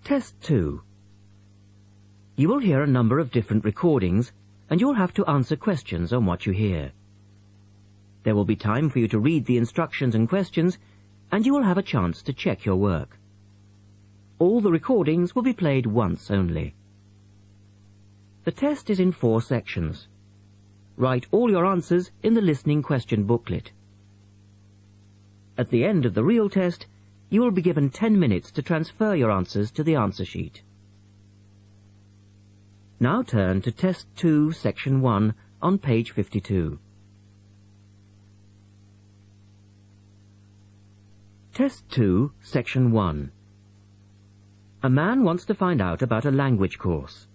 Test 2. You will hear a number of different recordings, and you'll have to answer questions on what you hear. There will be time for you to read the instructions and questions, and you will have a chance to check your work. All the recordings will be played once only. The test is in 4 sections. Write all your answers in the listening question booklet. At the end of the real test, you will be given 10 minutes to transfer your answers to the answer sheet. Now turn to Test 2, Section 1, on page 52. Test 2, Section 1. A man wants to find out about a language course.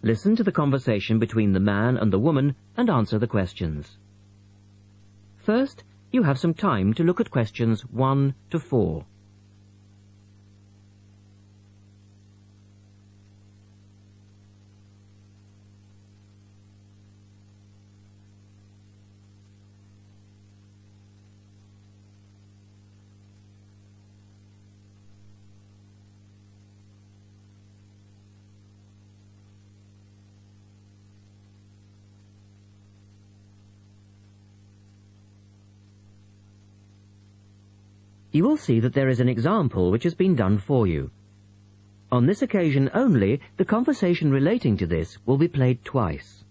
Listen to the conversation between the man and the woman and answer the questions. First, you have some time to look at questions 1 to 4. You will see that there is an example which has been done for you. On this occasion only, the conversation relating to this will be played twice.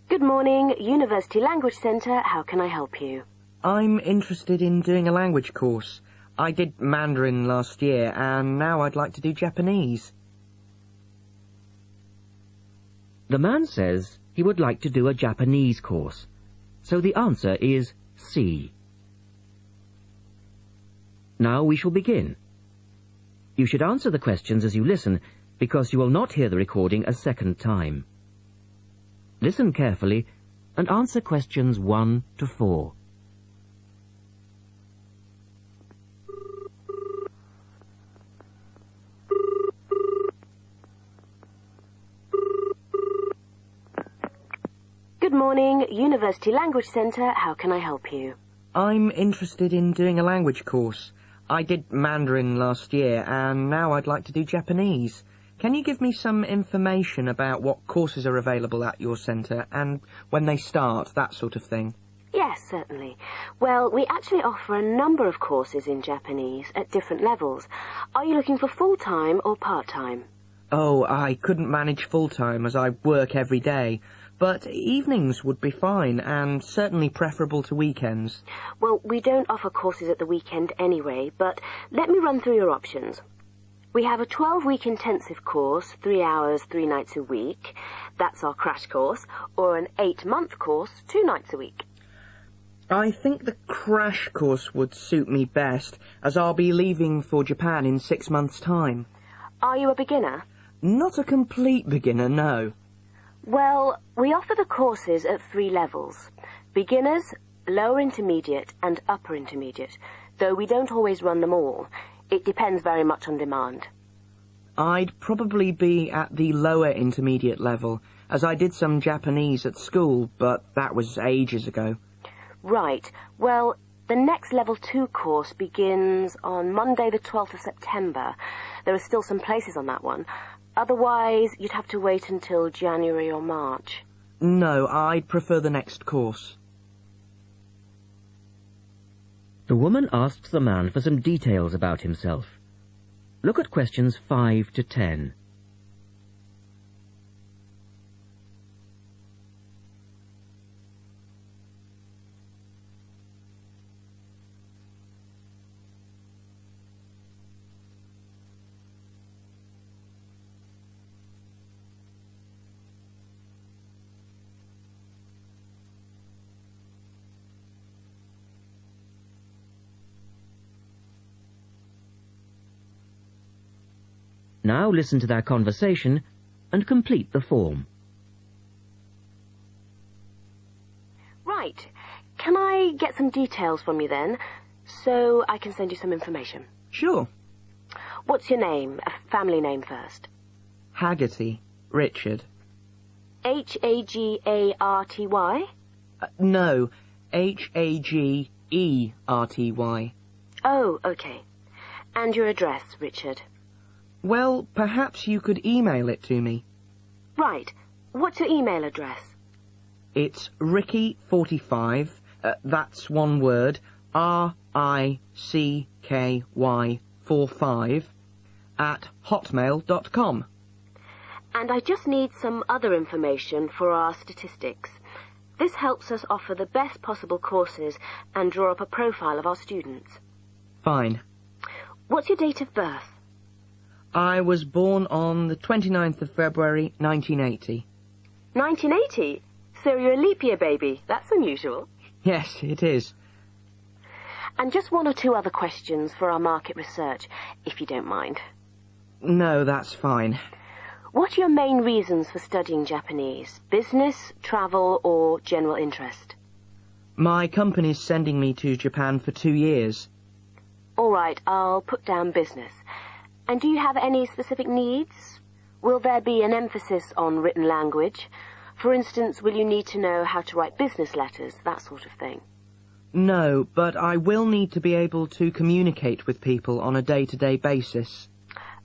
Good morning, University Language Centre. How can I help you? I'm interested in doing a language course. I did Mandarin last year, and now I'd like to do Japanese. The man says he would like to do a Japanese course, so the answer is C. Now we shall begin. You should answer the questions as you listen, because you will not hear the recording a second time. Listen carefully and answer questions 1 to 4. Good morning, University Language Centre. How can I help you? I'm interested in doing a language course. I did Mandarin last year, and now I'd like to do Japanese. Can you give me some information about what courses are available at your centre, and when they start, that sort of thing? Yes, certainly. Well, we actually offer a number of courses in Japanese at different levels. Are you looking for full-time or part-time? Oh, I couldn't manage full-time as I work every day. But evenings would be fine, and certainly preferable to weekends. Well, we don't offer courses at the weekend anyway, but let me run through your options. We have a 12-week intensive course, 3 hours, 3 nights a week. That's our crash course. Or an 8-month course, 2 nights a week. I think the crash course would suit me best, as I'll be leaving for Japan in 6 months' time. Are you a beginner? Not a complete beginner, no. Well, we offer the courses at 3 levels. Beginners, lower intermediate and upper intermediate, though we don't always run them all. It depends very much on demand. I'd probably be at the lower intermediate level, as I did some Japanese at school, but that was ages ago. Right. Well, the next level 2 course begins on Monday the 12th of September. There are still some places on that one. Otherwise, you'd have to wait until January or March. No, I'd prefer the next course. The woman asks the man for some details about himself. Look at questions 5 to 10. Now listen to their conversation and complete the form. Right. Can I get some details from you then, so I can send you some information? Sure. What's your name? A family name first. Haggerty. Richard. Hagarty? No, Hagerty. Oh, okay. And your address, Richard? Well, perhaps you could email it to me. Right. What's your email address? It's Ricky45, that's one word, RICKY45, @hotmail.com. And I just need some other information for our statistics. This helps us offer the best possible courses and draw up a profile of our students. Fine. What's your date of birth? I was born on the 29th of February, 1980. 1980? So you're a leap year baby. That's unusual. Yes, it is. And just one or two other questions for our market research, if you don't mind. No, that's fine. What are your main reasons for studying Japanese? Business, travel, or general interest? My company's sending me to Japan for 2 years. All right, I'll put down business. And do you have any specific needs? Will there be an emphasis on written language? For instance, will you need to know how to write business letters, that sort of thing? No, but I will need to be able to communicate with people on a day-to-day basis.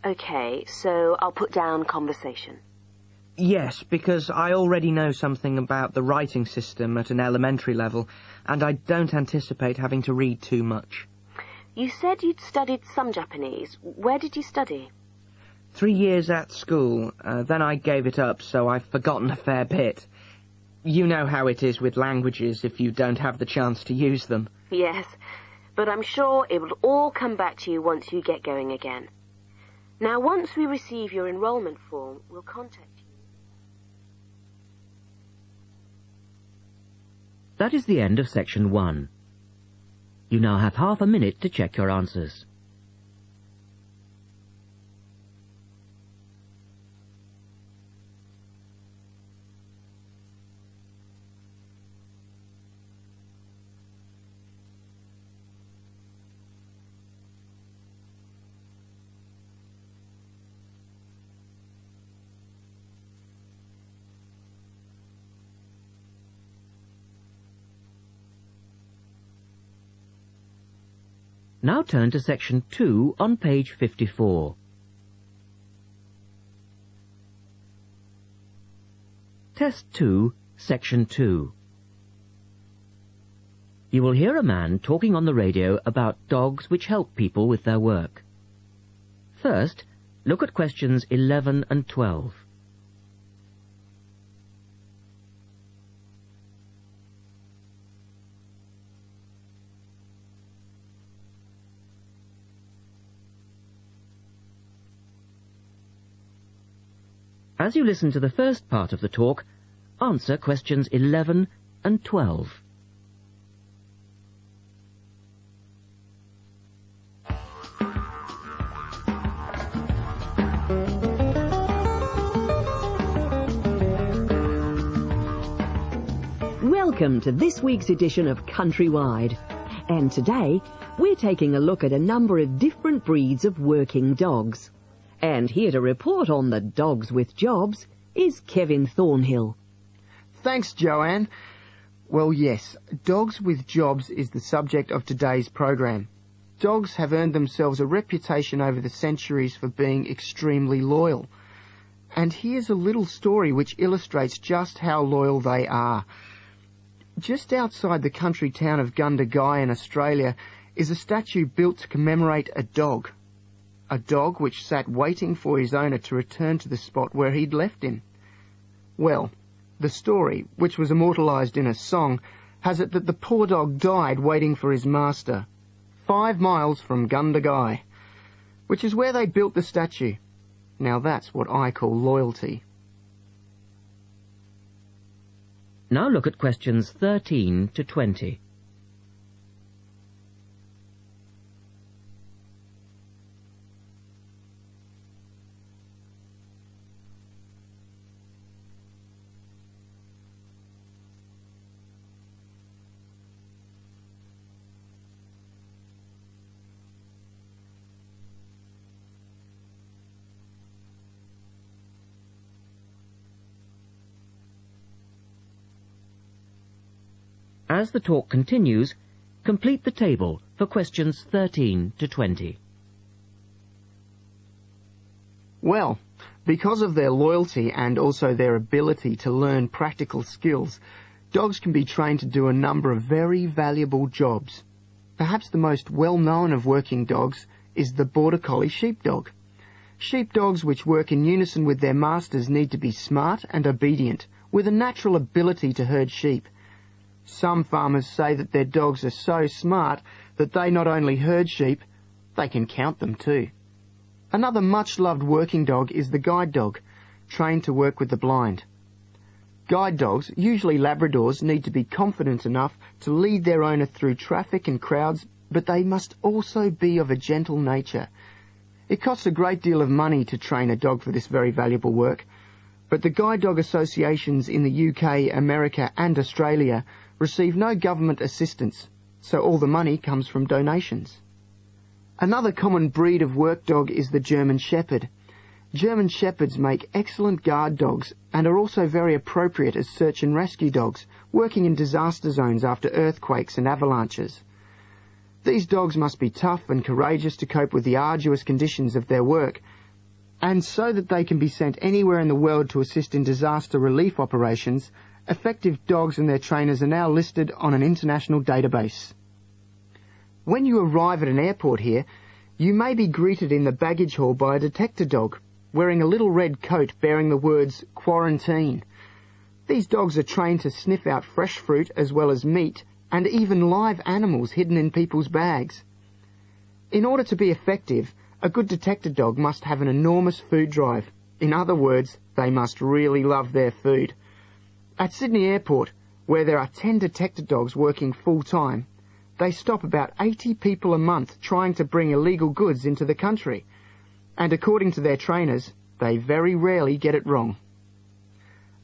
Okay, so I'll put down conversation. Yes, because I already know something about the writing system at an elementary level, and I don't anticipate having to read too much. You said you'd studied some Japanese. Where did you study? 3 years at school, then I gave it up, so I've forgotten a fair bit. You know how it is with languages if you don't have the chance to use them. Yes, but I'm sure it will all come back to you once you get going again. Now, once we receive your enrollment form, we'll contact you. That is the end of section 1. You now have half a minute to check your answers. Now turn to section 2 on page 54. Test 2, section 2. You will hear a man talking on the radio about dogs which help people with their work. First, look at questions 11 and 12. As you listen to the first part of the talk, answer questions 11 and 12. Welcome to this week's edition of Countrywide. And today, we're taking a look at a number of different breeds of working dogs. And here to report on the dogs with jobs is Kevin Thornhill. Thanks, Joanne. Well, yes, dogs with jobs is the subject of today's program. Dogs have earned themselves a reputation over the centuries for being extremely loyal. And here's a little story which illustrates just how loyal they are. Just outside the country town of Gundagai in Australia is a statue built to commemorate a dog which sat waiting for his owner to return to the spot where he'd left him. Well, the story, which was immortalised in a song, has it that the poor dog died waiting for his master, 5 miles from Gundagai, which is where they built the statue. Now that's what I call loyalty. Now look at questions 13 to 20. As the talk continues, complete the table for questions 13 to 20. Well, because of their loyalty and also their ability to learn practical skills, dogs can be trained to do a number of very valuable jobs. Perhaps the most well-known of working dogs is the Border Collie sheepdog. Sheepdogs which work in unison with their masters need to be smart and obedient, with a natural ability to herd sheep. Some farmers say that their dogs are so smart that they not only herd sheep, they can count them too. Another much-loved working dog is the guide dog, trained to work with the blind. Guide dogs, usually Labradors, need to be confident enough to lead their owner through traffic and crowds, but they must also be of a gentle nature. It costs a great deal of money to train a dog for this very valuable work, but the guide dog associations in the UK, America and Australia receive no government assistance, so all the money comes from donations. Another common breed of work dog is the German Shepherd. German Shepherds make excellent guard dogs and are also very appropriate as search and rescue dogs, working in disaster zones after earthquakes and avalanches. These dogs must be tough and courageous to cope with the arduous conditions of their work, and so that they can be sent anywhere in the world to assist in disaster relief operations, effective dogs and their trainers are now listed on an international database. When you arrive at an airport here, you may be greeted in the baggage hall by a detector dog, wearing a little red coat bearing the words "Quarantine." These dogs are trained to sniff out fresh fruit as well as meat and even live animals hidden in people's bags. In order to be effective, a good detector dog must have an enormous food drive. In other words, they must really love their food. At Sydney Airport, where there are 10 detector dogs working full-time, they stop about 80 people a month trying to bring illegal goods into the country. And according to their trainers, they very rarely get it wrong.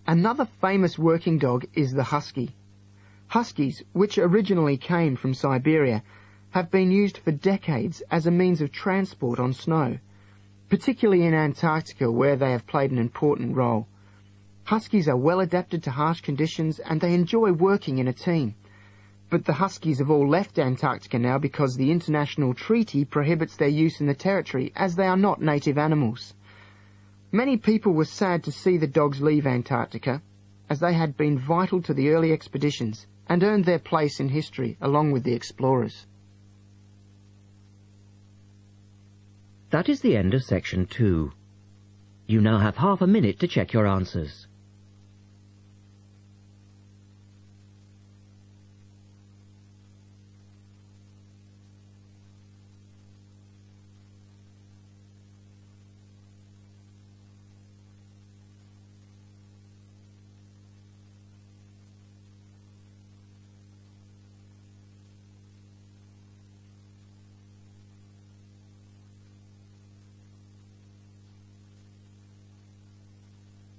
Another famous working dog is the husky. Huskies, which originally came from Siberia, have been used for decades as a means of transport on snow, particularly in Antarctica where they have played an important role. Huskies are well adapted to harsh conditions and they enjoy working in a team. But the huskies have all left Antarctica now because the international treaty prohibits their use in the territory as they are not native animals. Many people were sad to see the dogs leave Antarctica, as they had been vital to the early expeditions and earned their place in history along with the explorers. That is the end of section 2. You now have half a minute to check your answers.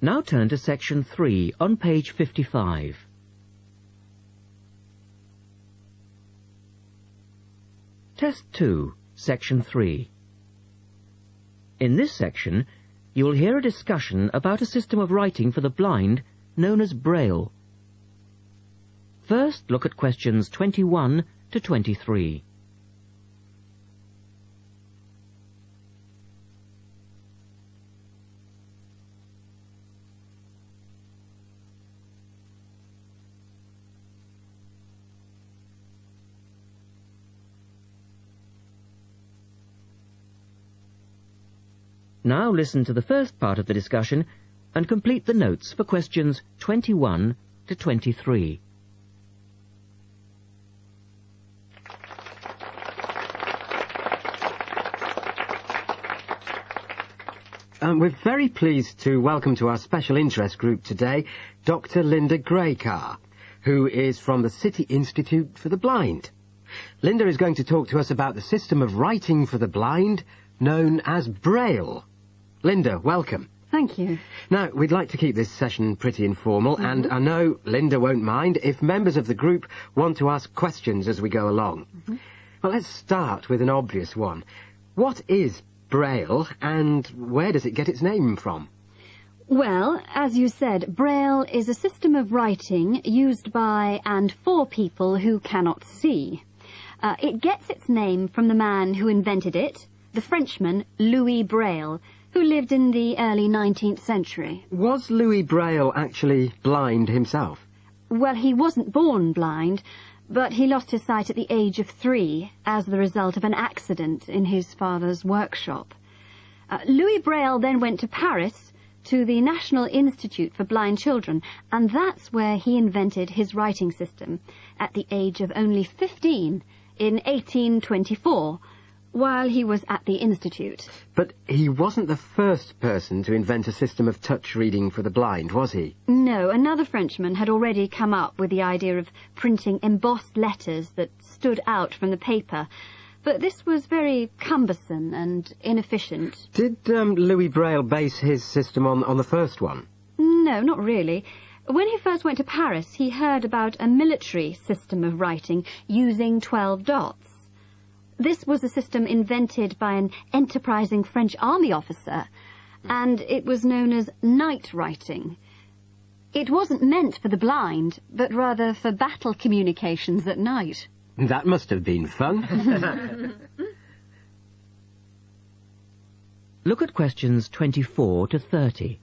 Now turn to section 3 on page 55. Test 2, section 3. In this section, you will hear a discussion about a system of writing for the blind known as Braille. First, look at questions 21 to 23. Now listen to the first part of the discussion and complete the notes for questions 21 to 23. We're very pleased to welcome to our special interest group today Dr. Linda Graycar, who is from the City Institute for the Blind. Linda is going to talk to us about the system of writing for the blind known as Braille. Linda, welcome. Thank you. Now, we'd like to keep this session pretty informal, and I know Linda won't mind if members of the group want to ask questions as we go along. Well, let's start with an obvious one. What is Braille, and where does it get its name from? Well, as you said, Braille is a system of writing used by and for people who cannot see. It gets its name from the man who invented it, the Frenchman Louis Braille, who lived in the early 19th century. Was Louis Braille actually blind himself? Well, he wasn't born blind, but he lost his sight at the age of 3 as the result of an accident in his father's workshop. Louis Braille then went to Paris, to the National Institute for Blind Children, and that's where he invented his writing system at the age of only 15 in 1824, while he was at the Institute. But he wasn't the first person to invent a system of touch reading for the blind, was he? No, another Frenchman had already come up with the idea of printing embossed letters that stood out from the paper, but this was very cumbersome and inefficient. Did Louis Braille base his system on the first one? No, not really. When he first went to Paris, he heard about a military system of writing using 12 dots. This was a system invented by an enterprising French army officer, and it was known as night writing. It wasn't meant for the blind, but rather for battle communications at night. That must have been fun. Look at questions 24 to 30.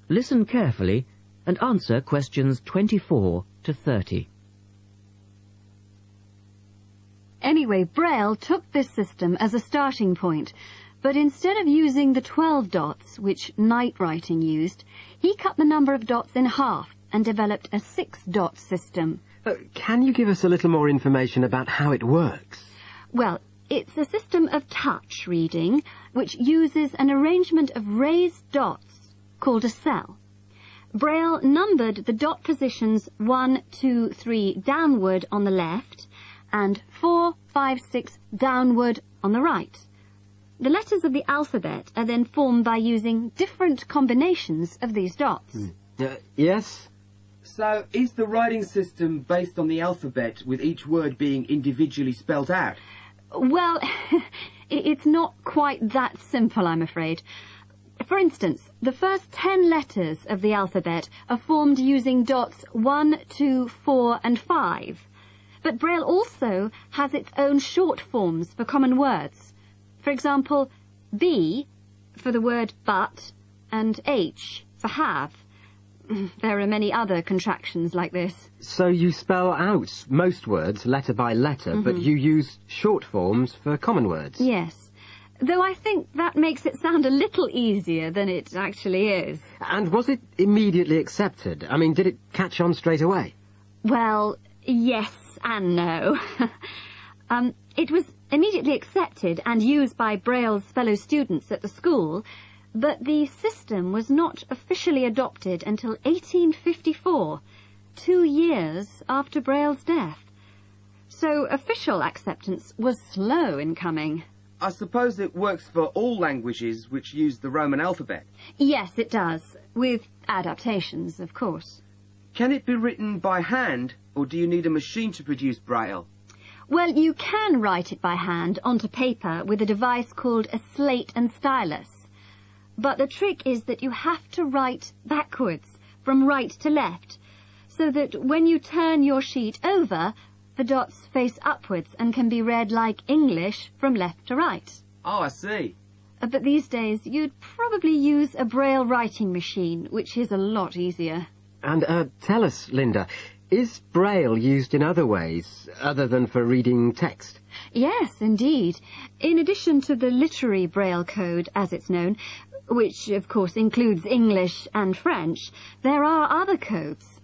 Listen carefully and answer questions 24 to 30. Anyway, Braille took this system as a starting point, but instead of using the 12 dots, which night writing used, he cut the number of dots in half and developed a 6-dot system. Can you give us a little more information about how it works? Well, it's a system of touch reading, which uses an arrangement of raised dots called a cell. Braille numbered the dot positions 1, 2, 3 downward on the left and 4, 5, 6 downward on the right. The letters of the alphabet are then formed by using different combinations of these dots. Yes? So, is the writing system based on the alphabet, with each word being individually spelt out? Well, it's not quite that simple, I'm afraid. For instance, the first 10 letters of the alphabet are formed using dots 1, 2, 4 and 5. But Braille also has its own short forms for common words. For example, B for the word but and H for have. There are many other contractions like this. So you spell out most words letter by letter, but you use short forms for common words? Yes. Though I think that makes it sound a little easier than it actually is. And was it immediately accepted? I mean, did it catch on straight away? Well, yes and no. It was immediately accepted and used by Braille's fellow students at the school, but the system was not officially adopted until 1854, 2 years after Braille's death. So official acceptance was slow in coming. I suppose it works for all languages which use the Roman alphabet. Yes, it does, with adaptations, of course. Can it be written by hand, or do you need a machine to produce Braille? Well, you can write it by hand onto paper with a device called a slate and stylus. But the trick is that you have to write backwards, from right to left, so that when you turn your sheet over, the dots face upwards and can be read like English from left to right. Oh, I see. But these days, you'd probably use a Braille writing machine, which is a lot easier. And tell us, Linda, is Braille used in other ways, other than for reading text? Yes, indeed. In addition to the literary Braille code, as it's known, which, of course, includes English and French, there are other codes.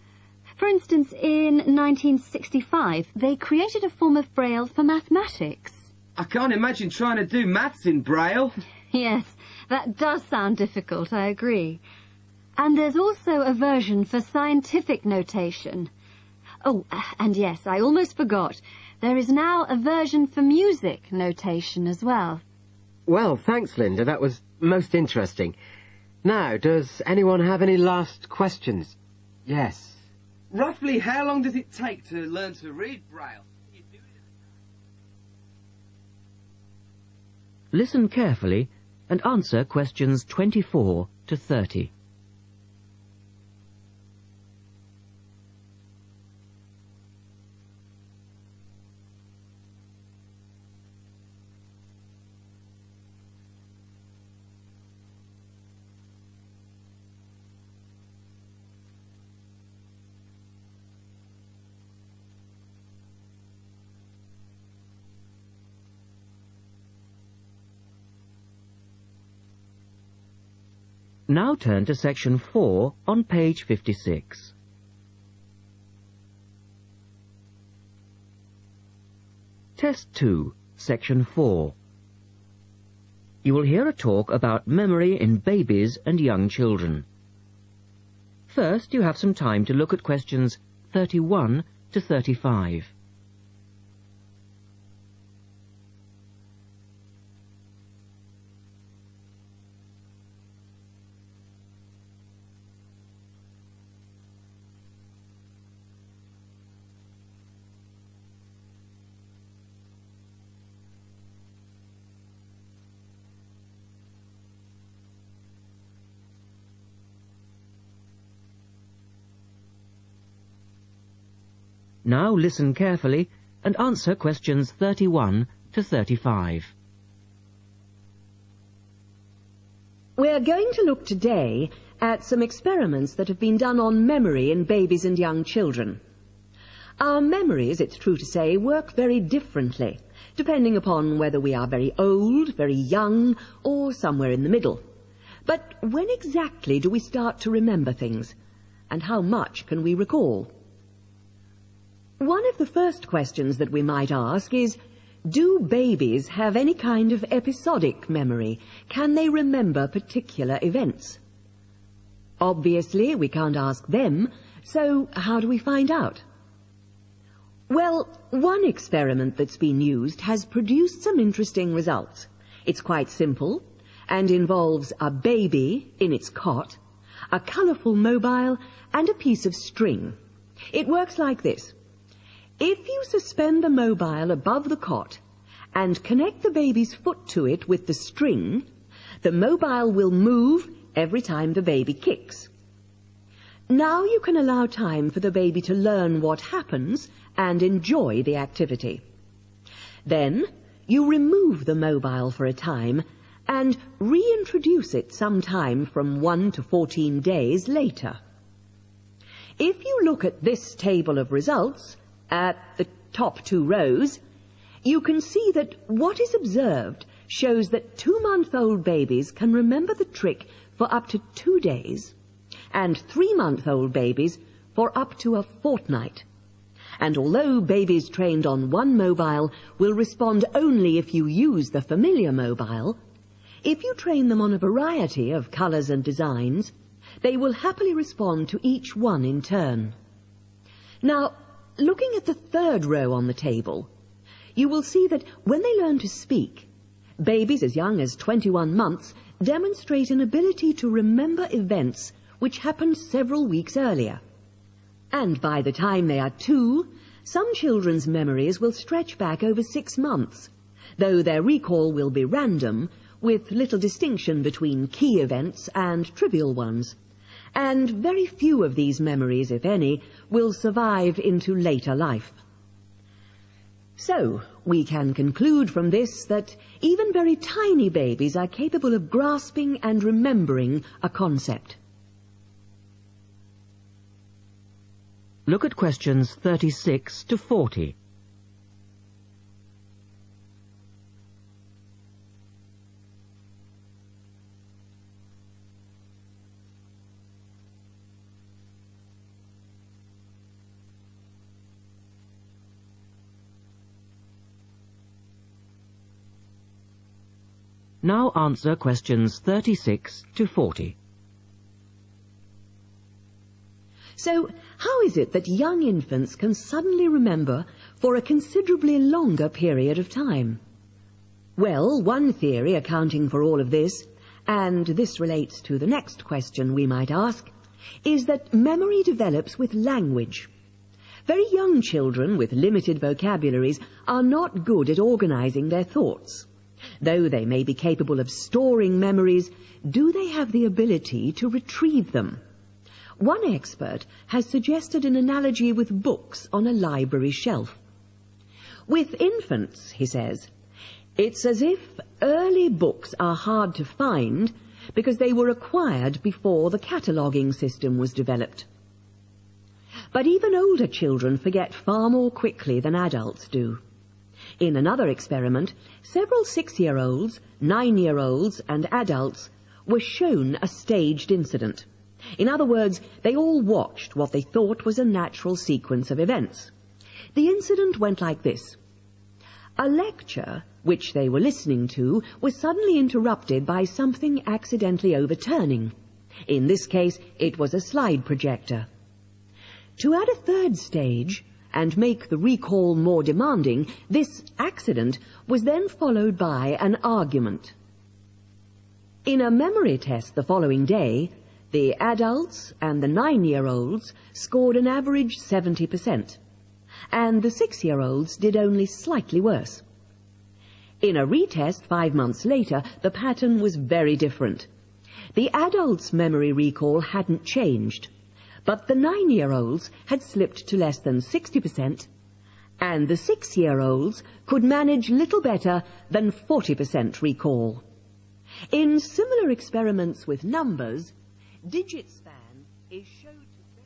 For instance, in 1965, they created a form of Braille for mathematics. I can't imagine trying to do maths in Braille. Yes, that does sound difficult, I agree. And there's also a version for scientific notation. Oh, and yes, I almost forgot. There is now a version for music notation as well. Well, thanks, Linda. That was most interesting. Now, does anyone have any last questions? Yes. Roughly how long does it take to learn to read Braille? Listen carefully and answer questions 24 to 30. Now turn to section 4 on page 56. Test 2, section 4. You will hear a talk about memory in babies and young children. First, you have some time to look at questions 31 to 35. Now listen carefully and answer questions 31 to 35. We're going to look today at some experiments that have been done on memory in babies and young children. Our memories, it's true to say, work very differently, depending upon whether we are very old, very young, or somewhere in the middle. But when exactly do we start to remember things? And how much can we recall? One of the first questions that we might ask is, do babies have any kind of episodic memory? Can they remember particular events? Obviously, we can't ask them, so how do we find out? Well, one experiment that's been used has produced some interesting results. It's quite simple and involves a baby in its cot, a colourful mobile, and a piece of string. It works like this. If you suspend the mobile above the cot and connect the baby's foot to it with the string, the mobile will move every time the baby kicks. Now you can allow time for the baby to learn what happens and enjoy the activity. Then you remove the mobile for a time and reintroduce it sometime from 1 to 14 days later. If you look at this table of results, at the top 2 rows, you can see that what is observed shows that 2-month-old babies can remember the trick for up to 2 days, and 3-month-old babies for up to a fortnight. And although babies trained on one mobile will respond only if you use the familiar mobile, if you train them on a variety of colours and designs, they will happily respond to each one in turn. Now, looking at the 3rd row on the table, you will see that when they learn to speak, babies as young as 21 months demonstrate an ability to remember events which happened several weeks earlier. And by the time they are 2, some children's memories will stretch back over 6 months, though their recall will be random, with little distinction between key events and trivial ones. And very few of these memories, if any, will survive into later life. So, we can conclude from this that even very tiny babies are capable of grasping and remembering a concept. Look at questions 36 to 40. Now answer questions 36 to 40. So, how is it that young infants can suddenly remember for a considerably longer period of time? Well, one theory accounting for all of this, and this relates to the next question we might ask, is that memory develops with language. Very young children with limited vocabularies are not good at organizing their thoughts. Though they may be capable of storing memories, do they have the ability to retrieve them? One expert has suggested an analogy with books on a library shelf. With infants, he says, it's as if early books are hard to find because they were acquired before the cataloguing system was developed. But even older children forget far more quickly than adults do. In another experiment, several 6-year-olds, 9-year-olds and adults were shown a staged incident. In other words, they all watched what they thought was a natural sequence of events. The incident went like this. A lecture, which they were listening to, was suddenly interrupted by something accidentally overturning. In this case, it was a slide projector. To add a third stage, and make the recall more demanding, this accident was then followed by an argument. In a memory test the following day, the adults and the 9-year-olds scored an average 70%, and the 6-year-olds did only slightly worse. In a retest 5 months later, the pattern was very different. The adults' memory recall hadn't changed, but the 9-year-olds had slipped to less than 60%, and the 6-year-olds could manage little better than 40% recall. In similar experiments with numbers, digit span is shown to vary.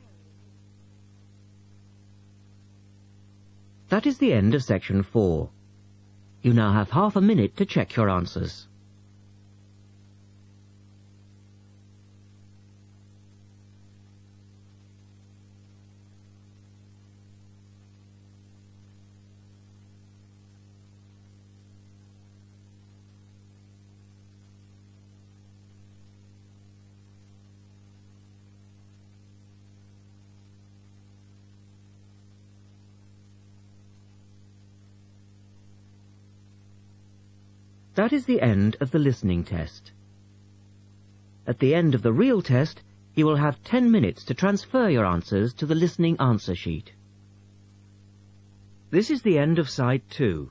That is the end of section 4. You now have half a minute to check your answers. That is the end of the listening test. At the end of the real test, you will have 10 minutes to transfer your answers to the listening answer sheet. This is the end of side 2.